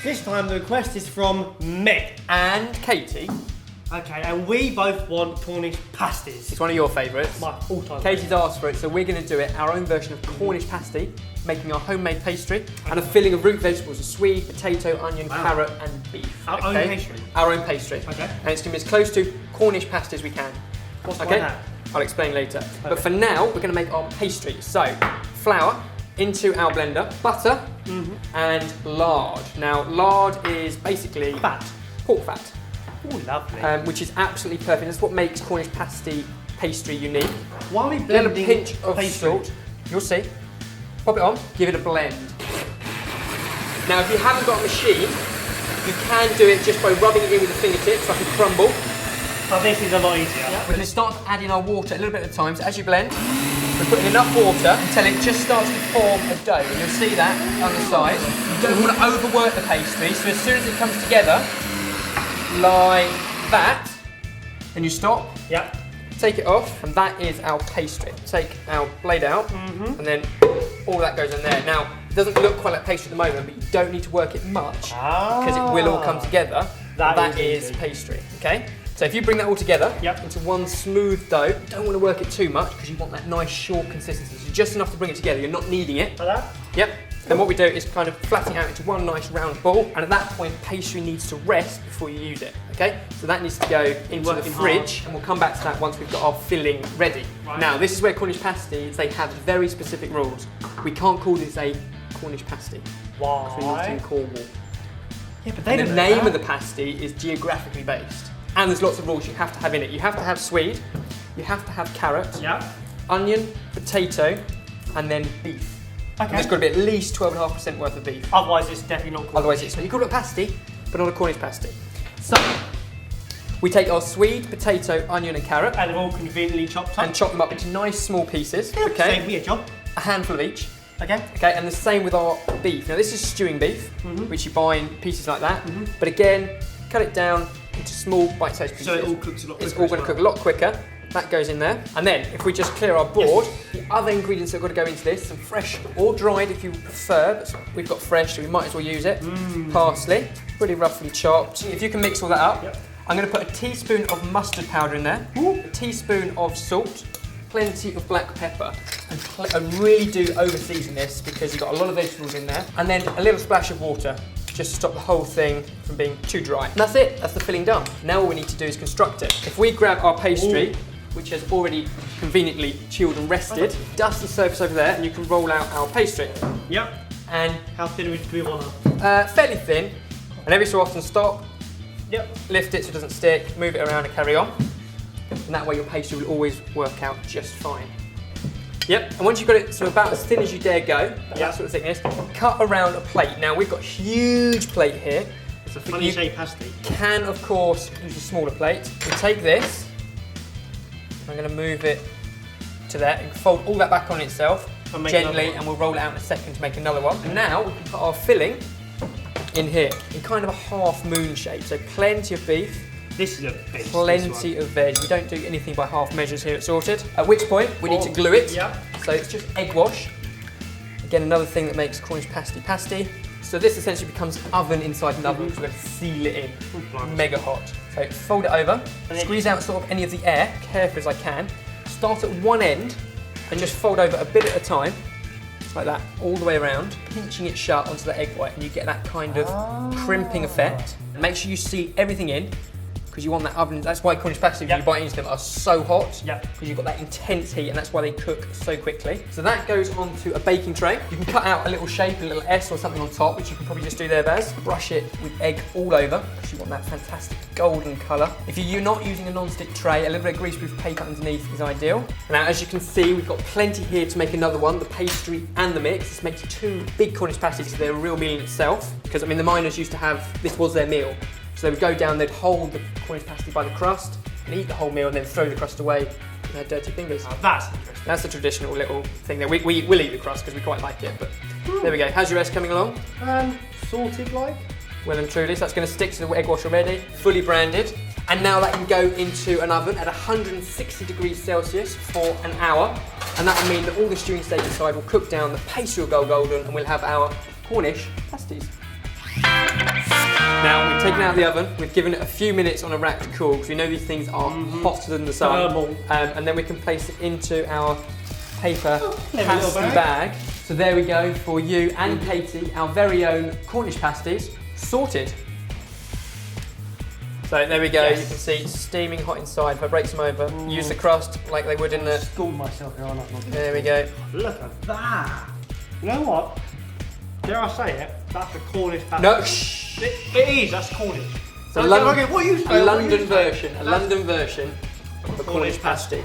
This time the request is from Meg and Katie. Okay, and we both want Cornish pasties. It's one of your favourites. My all-time Katie's asked for it, so we're going to do it, our own version of Cornish pasty, making our homemade pastry, and a filling of root vegetables, of swede, potato, onion, carrot, and beef. Our own pastry? Our own pastry. Okay. And it's going to be as close to Cornish pasty as we can. What's that? I'll explain later. Okay. But for now, we're going to make our pastry. So, flour into our blender, butter, and lard. Now, lard is basically fat. Pork fat. Oh, lovely. Which is absolutely perfect. That's what makes Cornish pasty pastry unique. Why are we blending? A little pinch of salt. You'll see. Pop it on. Give it a blend. Now, if you haven't got a machine, you can do it just by rubbing it in with the fingertips like a crumble. Oh, this is a lot easier. Yeah. We're going to start adding our water a little bit at a time. So as you blend, we're putting enough water until it just starts to form a dough. And you'll see that on the side. You don't want to overwork the pastry. So as soon as it comes together, like that, and you stop. Yep. Take it off, and that is our pastry. Take our blade out, and then all that goes in there. Now, it doesn't look quite like pastry at the moment, but you don't need to work it much because it will all come together. That is pastry, okay? So if you bring that all together into one smooth dough, you don't want to work it too much because you want that nice short consistency. So just enough to bring it together, you're not kneading it. Like that? Yep. Then what we do is kind of flatten it out into one nice round ball, and at that point, pastry needs to rest before you use it, okay? So that needs to go into the fridge, and we'll come back to that once we've got our filling ready. Right. Now, this is where Cornish pasties, they have very specific rules. We can't call this a Cornish pasty. Why? Because we're not in Cornwall. Yeah, but they don't the name of the pasty is geographically based. And there's lots of rules you have to have in it. You have to have swede, you have to have carrot, onion, potato, and then beef. Okay. There's got to be at least 12.5% worth of beef. Otherwise, it's definitely not Cornish. Otherwise, it's you call it a pasty, but not a Cornish pasty. So, we take our swede, potato, onion, and carrot, and they're all conveniently chopped up, and chop them up into nice small pieces. Yeah, okay. Save me a job. A handful of each. Okay. Okay, and the same with our beef. Now, this is stewing beef, which you buy in pieces like that. But again, cut it down into small bite-sized pieces. So it all cooks a lot quicker. It's all going to cook a lot quicker. That goes in there. And then, if we just clear our board, the other ingredients that are going to go into this, some fresh or dried if you prefer, but we've got fresh, so we might as well use it. Parsley, pretty roughly chopped. If you can mix all that up, I'm going to put a teaspoon of mustard powder in there, a teaspoon of salt, plenty of black pepper, and really do over-season this because you've got a lot of vegetables in there, and then a little splash of water, just to stop the whole thing from being too dry. And that's it, that's the filling done. Now all we need to do is construct it. If we grab our pastry, which has already conveniently chilled and rested, dust the surface over there, and you can roll out our pastry. Yep. And how thin do we want it? Fairly thin, and every so often stop, lift it so it doesn't stick, move it around and carry on. And that way your pastry will always work out just fine. Yep, and once you've got it so about as thin as you dare go, that sort of thickness, cut around a plate. Now we've got a huge plate here. It's a funny shaped pasty. Can of course use a smaller plate. We take this, I'm going to move it to there and fold all that back on itself gently, and we'll roll it out in a second to make another one. And now we can put our filling in here in kind of a half moon shape. So plenty of beef. This is a beast. Plenty of veg. We don't do anything by half measures here at Sorted. At which point we need to glue it. So it's just egg wash. Again, another thing that makes Cornish pasty pasty. So this essentially becomes an oven inside an oven, so we're going to seal it in. Mega hot. So fold it over, squeeze out sort of any of the air, careful as I can. Start at one end and just fold over a bit at a time, just like that, all the way around, pinching it shut onto the egg white, and you get that kind of crimping effect. Make sure you seal everything in, because you want that oven. That's why Cornish pasty, when you bite into them, are so hot, because you've got that intense heat, and that's why they cook so quickly. So that goes onto a baking tray. You can cut out a little shape, a little S or something on top, which you can probably just do there, Baz. Brush it with egg all over, because you want that fantastic golden colour. If you're not using a non-stick tray, a little bit of greaseproof paper underneath is ideal. Now, as you can see, we've got plenty here to make another one, the pastry and the mix. This makes two big Cornish pasties, so they're a real meal in itself. Because, I mean, the miners used to have, this was their meal. So they would go down, they'd hold the Cornish pasty by the crust and eat the whole meal, and then throw the crust away with their dirty fingers. Oh, that's interesting. That's the traditional little thing there. We'll eat the crust because we quite like it, but there we go. How's your rest coming along? Sorted like. Well and truly, so that's going to stick to the egg wash already, fully branded. And now that can go into an oven at 160 degrees Celsius for an hour. And that will mean that all the stewing steak inside will cook down, the pastry will go golden, and we'll have our Cornish pasties. Now we've taken it out of the oven, we've given it a few minutes on a rack to cool because we know these things are hotter than the sun. And then we can place it into our paper pasty bag. So there we go for you and Katie, our very own Cornish pasties, sorted. So there we go, you can see steaming hot inside. If I break some over, use the crust like they would in the... Schooled myself here, aren't I? There we go. Look at that. You know what? Dare I say it? That's a Cornish pasty. No, shh. It is, that's Cornish. It's a London version of the Cornish pasty.